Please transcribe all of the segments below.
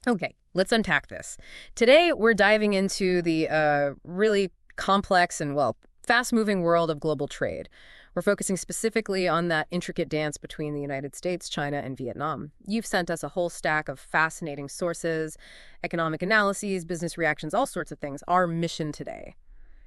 Okay, let's unpack this. Today, we're diving into the really complex and, well, fast-moving world of global trade. We're focusing specifically on that intricate dance between the United States, China, and Vietnam. You've sent us a whole stack of fascinating sources, economic analyses, business reactions, all sorts of things. Our mission today: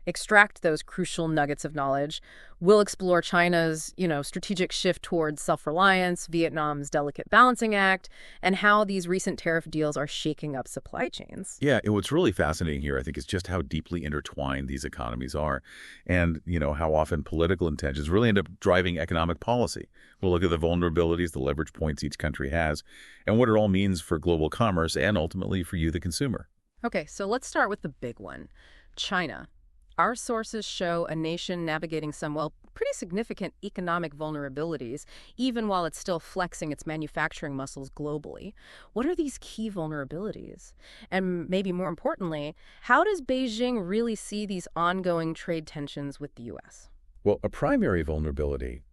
extract those crucial nuggets of knowledge. We'll explore China's, strategic shift towards self-reliance, Vietnam's delicate balancing act, and how these recent tariff deals are shaking up supply chains. Yeah, and what's really fascinating here, I think, is just how deeply intertwined these economies are and, how often political intentions really end up driving economic policy. We'll look at the vulnerabilities, the leverage points each country has, and what it all means for global commerce and ultimately for you, the consumer. Okay, so let's start with the big one, China. Our sources show a nation navigating some, well, pretty significant economic vulnerabilities, even while it's still flexing its manufacturing muscles globally. What are these key vulnerabilities? And maybe more importantly, how does Beijing really see these ongoing trade tensions with the U.S.? Well, a primary vulnerability,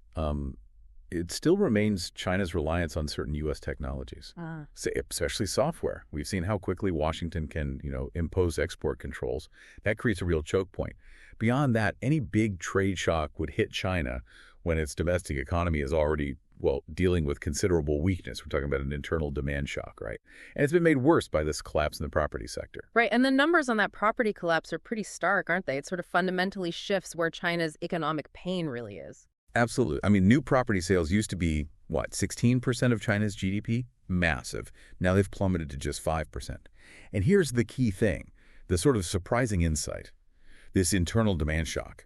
it still remains China's reliance on certain U.S. technologies, especially software. We've seen how quickly Washington can, impose export controls. That creates a real choke point. Beyond that, any big trade shock would hit China when its domestic economy is already, well, dealing with considerable weakness. We're talking about an internal demand shock, right? And it's been made worse by this collapse in the property sector. Right, and the numbers on that property collapse are pretty stark, aren't they? It sort of fundamentally shifts where China's economic pain really is. Absolutely. I mean, new property sales used to be, 16% of China's GDP? Massive. Now they've plummeted to just 5%. And here's the key thing, the sort of surprising insight, this internal demand shock.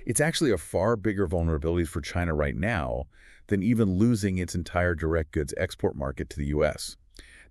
It's actually a far bigger vulnerability for China right now than even losing its entire direct goods export market to the U.S.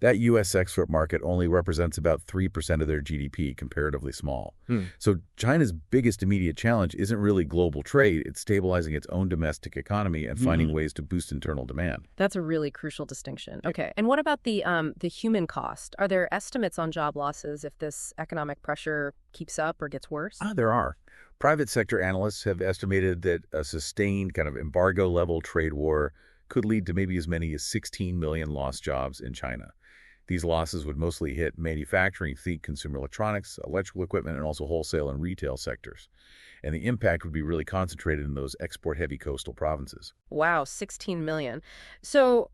That U.S. export market only represents about 3% of their GDP, comparatively small. So China's biggest immediate challenge isn't really global trade. It's stabilizing its own domestic economy and finding ways to boost internal demand. That's a really crucial distinction. Okay, and what about the human cost? Are there estimates on job losses if this economic pressure keeps up or gets worse? There are. Private sector analysts have estimated that a sustained kind of embargo-level trade war could lead to maybe as many as 16 million lost jobs in China. These losses would mostly hit manufacturing, think consumer electronics, electrical equipment, and also wholesale and retail sectors. And the impact would be really concentrated in those export-heavy coastal provinces. Wow, 16 million. So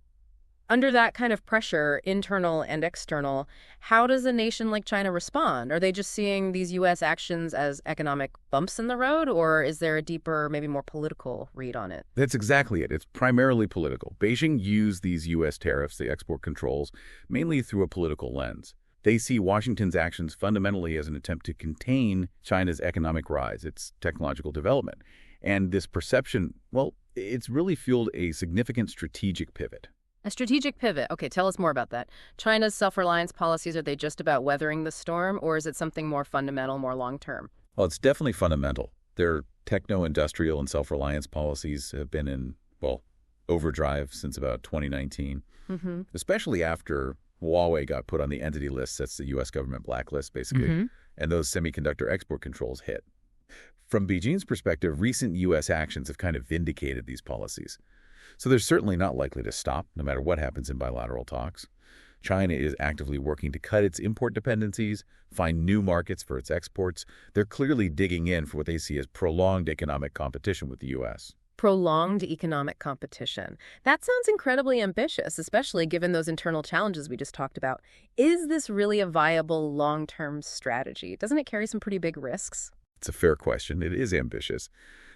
under that kind of pressure, internal and external, how does a nation like China respond? Are they just seeing these U.S. actions as economic bumps in the road, or is there a deeper, maybe more political read on it? That's exactly it. It's primarily political. Beijing used these U.S. tariffs, the export controls, mainly through a political lens. They see Washington's actions fundamentally as an attempt to contain China's economic rise, its technological development. And this perception, well, it's really fueled a significant strategic pivot. A strategic pivot. Okay, tell us more about that. China's self-reliance policies, are they just about weathering the storm, or is it something more fundamental, more long-term? Well, it's definitely fundamental. Their techno-industrial and self-reliance policies have been in, overdrive since about 2019, especially after Huawei got put on the entity list, that's the U.S. government blacklist, basically, and those semiconductor export controls hit. From Beijing's perspective, recent U.S. actions have kind of vindicated these policies. So they're certainly not likely to stop, no matter what happens in bilateral talks. China is actively working to cut its import dependencies, find new markets for its exports. They're clearly digging in for what they see as prolonged economic competition with the U.S. Prolonged economic competition. That sounds incredibly ambitious, especially given those internal challenges we just talked about. Is this really a viable long-term strategy? Doesn't it carry some pretty big risks? It's a fair question. It is ambitious.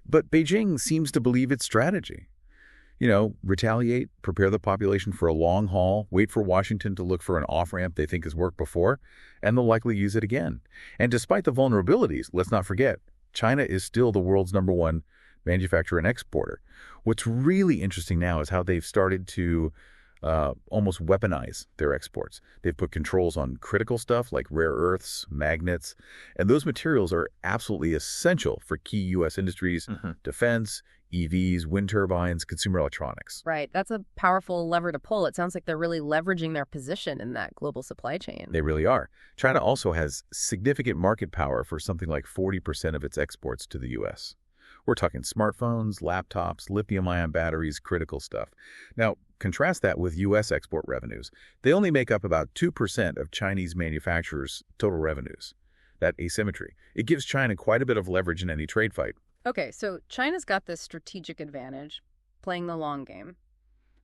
But Beijing seems to believe its strategy. Retaliate, prepare the population for a long haul, wait for Washington to look for an off-ramp they think has worked before, and they'll likely use it again. And despite the vulnerabilities, let's not forget, China is still the world's #1 manufacturer and exporter. What's really interesting now is how they've started to almost weaponize their exports. They've put controls on critical stuff like rare earths, magnets, and those materials are absolutely essential for key U.S. industries, defense, EVs, wind turbines, consumer electronics. Right. That's a powerful lever to pull. It sounds like they're really leveraging their position in that global supply chain. They really are. China also has significant market power for something like 40% of its exports to the U.S. We're talking smartphones, laptops, lithium-ion batteries, critical stuff. Now, contrast that with U.S. export revenues. They only make up about 2% of Chinese manufacturers' total revenues. That asymmetry. It gives China quite a bit of leverage in any trade fight. Okay, so China's got this strategic advantage, playing the long game.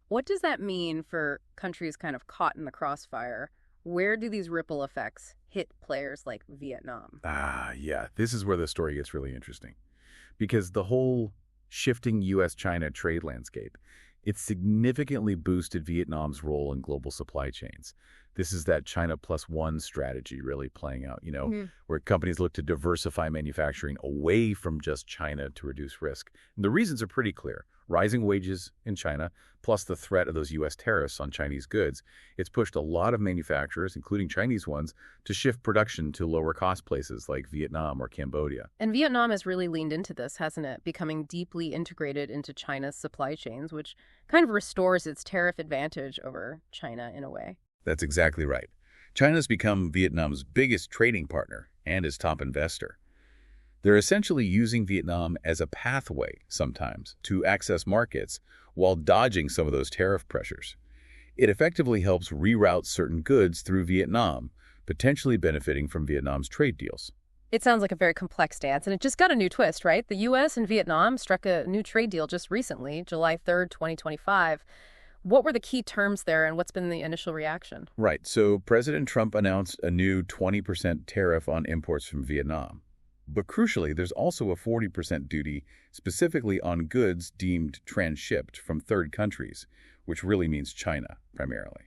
What does that mean for countries kind of caught in the crossfire? Where do these ripple effects hit players like Vietnam? Yeah, this is where the story gets really interesting. Because the whole shifting U.S.-China trade landscape, it significantly boosted Vietnam's role in global supply chains. This is that China plus one strategy really playing out, where companies look to diversify manufacturing away from just China to reduce risk. And the reasons are pretty clear. Rising wages in China, plus the threat of those U.S. tariffs on Chinese goods, it's pushed a lot of manufacturers, including Chinese ones, to shift production to lower-cost places like Vietnam or Cambodia. And Vietnam has really leaned into this, hasn't it? Becoming deeply integrated into China's supply chains, which kind of restores its tariff advantage over China in a way. That's exactly right. China's become Vietnam's biggest trading partner and its top investor. They're essentially using Vietnam as a pathway, sometimes, to access markets while dodging some of those tariff pressures. It effectively helps reroute certain goods through Vietnam, potentially benefiting from Vietnam's trade deals. It sounds like a very complex dance, and it just got a new twist, right? The U.S. and Vietnam struck a new trade deal just recently, July 3rd, 2025. What were the key terms there, and what's been the initial reaction? Right, so President Trump announced a new 20% tariff on imports from Vietnam. But crucially, there's also a 40% duty specifically on goods deemed transshipped from third countries, which really means China, primarily.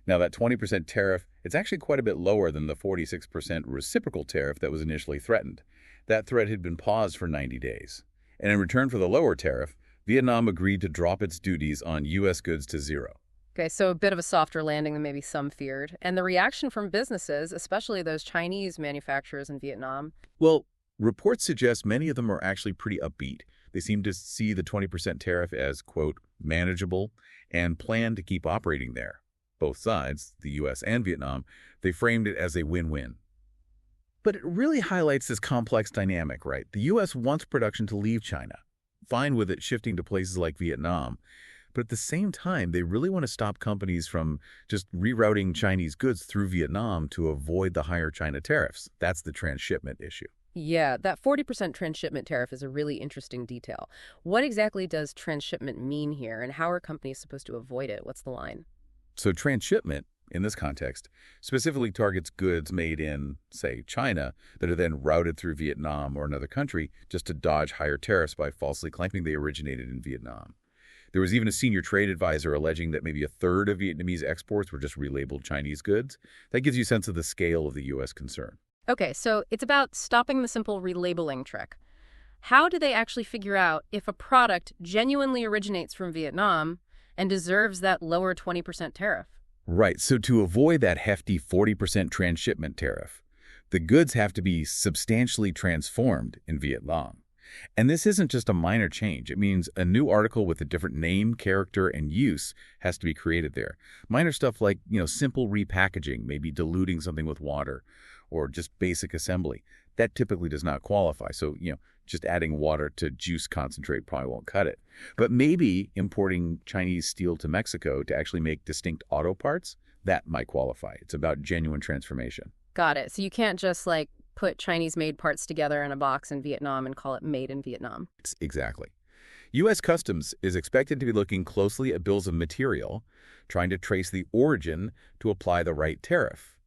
Now, that 20% tariff, it's actually quite a bit lower than the 46% reciprocal tariff that was initially threatened. That threat had been paused for 90 days. And in return for the lower tariff, Vietnam agreed to drop its duties on U.S. goods to zero. Okay, so a bit of a softer landing than maybe some feared. And the reaction from businesses, especially those Chinese manufacturers in Vietnam? Well, reports suggest many of them are actually pretty upbeat. They seem to see the 20% tariff as, quote, manageable and plan to keep operating there. Both sides, the U.S. and Vietnam, they framed it as a win-win. But it really highlights this complex dynamic, right? The U.S. wants production to leave China, fine with it shifting to places like Vietnam. But at the same time, they really want to stop companies from just rerouting Chinese goods through Vietnam to avoid the higher China tariffs. That's the transshipment issue. Yeah, that 40% transshipment tariff is a really interesting detail. What exactly does transshipment mean here, and how are companies supposed to avoid it? What's the line? So transshipment, in this context, specifically targets goods made in, say, China that are then routed through Vietnam or another country just to dodge higher tariffs by falsely claiming they originated in Vietnam. There was even a senior trade advisor alleging that maybe a third of Vietnamese exports were just relabeled Chinese goods. That gives you a sense of the scale of the U.S. concern. Okay, so it's about stopping the simple relabeling trick. How do they actually figure out if a product genuinely originates from Vietnam and deserves that lower 20% tariff? Right, so to avoid that hefty 40% transshipment tariff, the goods have to be substantially transformed in Vietnam. And this isn't just a minor change. It means a new article with a different name, character, and use has to be created there. Minor stuff like, simple repackaging, maybe diluting something with water, or just basic assembly. That typically does not qualify. So, just adding water to juice concentrate probably won't cut it. But maybe importing Chinese steel to Mexico to actually make distinct auto parts, that might qualify. It's about genuine transformation. Got it. So you can't just, put Chinese-made parts together in a box in Vietnam and call it made in Vietnam. Exactly. U.S. Customs is expected to be looking closely at bills of material, trying to trace the origin to apply the right tariff.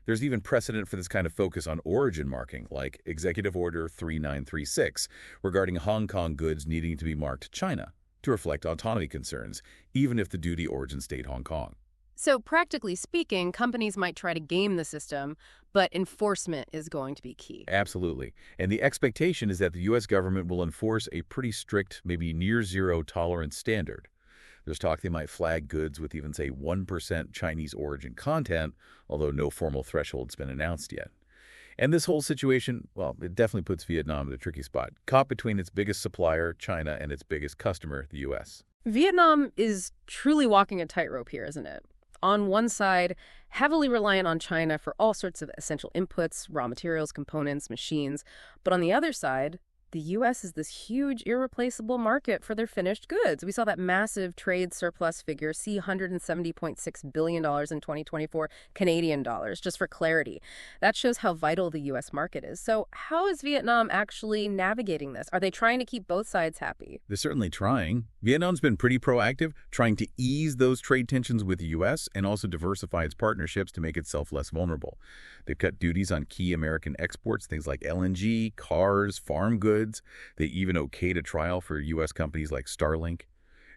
There's even precedent for this kind of focus on origin marking, like Executive Order 3936, regarding Hong Kong goods needing to be marked China to reflect autonomy concerns, even if the duty origin stayed Hong Kong. So practically speaking, companies might try to game the system, but enforcement is going to be key. Absolutely. And the expectation is that the U.S. government will enforce a pretty strict, maybe near-zero tolerance standard. There's talk they might flag goods with even, say, 1% Chinese origin content, although no formal threshold's been announced yet. And this whole situation, well, it definitely puts Vietnam in a tricky spot, caught between its biggest supplier, China, and its biggest customer, the U.S. Vietnam is truly walking a tightrope here, isn't it? On one side, heavily reliant on China for all sorts of essential inputs, raw materials, components, machines. But on the other side, the U.S. is this huge, irreplaceable market for their finished goods. We saw that massive trade surplus figure, see $170.6 billion in 2024 Canadian dollars, just for clarity. That shows how vital the U.S. market is. So how is Vietnam actually navigating this? Are they trying to keep both sides happy? They're certainly trying. Vietnam's been pretty proactive, trying to ease those trade tensions with the U.S. and also diversify its partnerships to make itself less vulnerable. They've cut duties on key American exports, things like LNG, cars, farm goods. They even okayed a trial for U.S. companies like Starlink.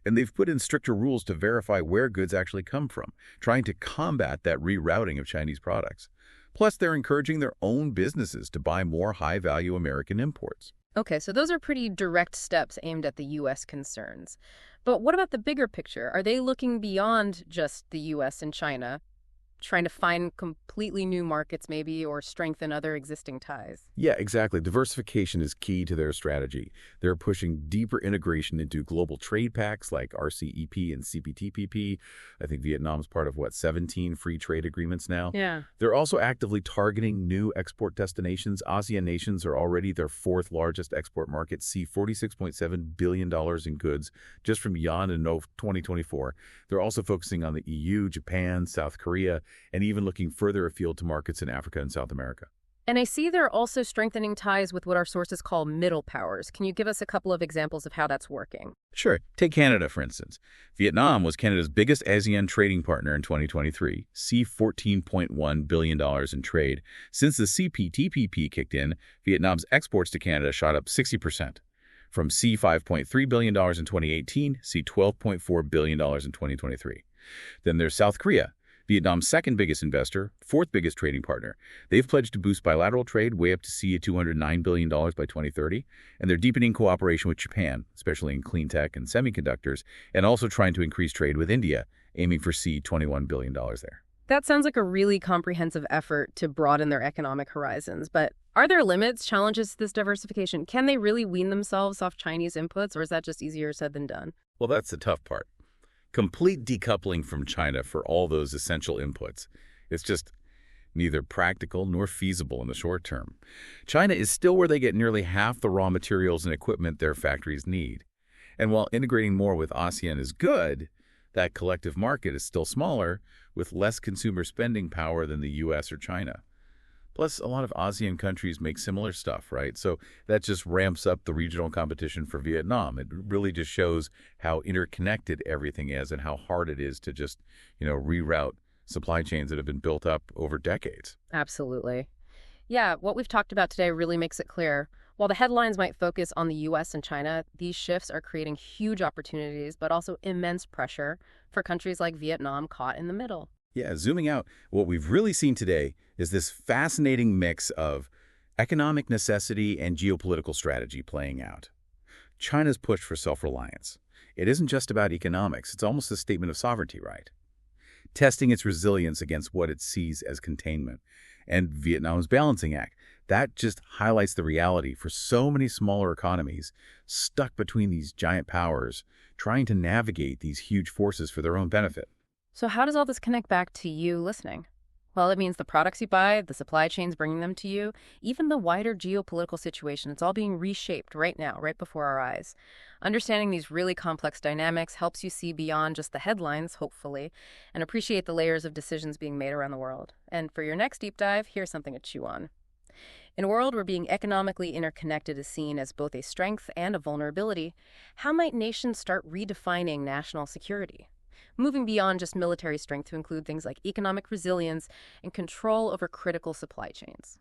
And they've put in stricter rules to verify where goods actually come from, trying to combat that rerouting of Chinese products. Plus, they're encouraging their own businesses to buy more high-value American imports. Okay, so those are pretty direct steps aimed at the U.S. concerns. But what about the bigger picture? Are they looking beyond just the U.S. and China, trying to find completely new markets maybe, or strengthen other existing ties? Yeah, exactly. Diversification is key to their strategy. They're pushing deeper integration into global trade pacts like RCEP and CPTPP. I think Vietnam's part of, 17 free trade agreements now? Yeah. They're also actively targeting new export destinations. ASEAN nations are already their fourth largest export market, see $46.7 billion in goods just from Yan in 2024. They're also focusing on the EU, Japan, South Korea, and even looking further afield to markets in Africa and South America. And I see they're also strengthening ties with what our sources call middle powers. Can you give us a couple of examples of how that's working? Sure. Take Canada, for instance. Vietnam was Canada's biggest ASEAN trading partner in 2023, see $14.1 billion in trade. Since the CPTPP kicked in, Vietnam's exports to Canada shot up 60%. From C $5.3 billion in 2018, see $12.4 billion in 2023. Then there's South Korea, Vietnam's second biggest investor, fourth biggest trading partner. They've pledged to boost bilateral trade way up to see $209 billion by 2030, and they're deepening cooperation with Japan, especially in clean tech and semiconductors, and also trying to increase trade with India, aiming for $21 billion there. That sounds like a really comprehensive effort to broaden their economic horizons. But are there limits, challenges to this diversification? Can they really wean themselves off Chinese inputs, or is that just easier said than done? Well, that's the tough part. Complete decoupling from China for all those essential inputs. It's just neither practical nor feasible in the short term. China is still where they get nearly half the raw materials and equipment their factories need. And while integrating more with ASEAN is good, that collective market is still smaller, with less consumer spending power than the U.S. or China. Plus, a lot of ASEAN countries make similar stuff, right? So that just ramps up the regional competition for Vietnam. It really just shows how interconnected everything is and how hard it is to just, reroute supply chains that have been built up over decades. Absolutely. Yeah, what we've talked about today really makes it clear. While the headlines might focus on the U.S. and China, these shifts are creating huge opportunities, but also immense pressure for countries like Vietnam caught in the middle. Yeah, zooming out, what we've really seen today is this fascinating mix of economic necessity and geopolitical strategy playing out. China's push for self-reliance. It isn't just about economics. It's almost a statement of sovereignty, right? Testing its resilience against what it sees as containment. And Vietnam's balancing act. That just highlights the reality for so many smaller economies stuck between these giant powers, trying to navigate these huge forces for their own benefit. So how does all this connect back to you listening? Well, it means the products you buy, the supply chains bringing them to you, even the wider geopolitical situation, it's all being reshaped right now, right before our eyes. Understanding these really complex dynamics helps you see beyond just the headlines, hopefully, and appreciate the layers of decisions being made around the world. And for your next deep dive, here's something to chew on. In a world where being economically interconnected is seen as both a strength and a vulnerability, how might nations start redefining national security? Moving beyond just military strength to include things like economic resilience and control over critical supply chains.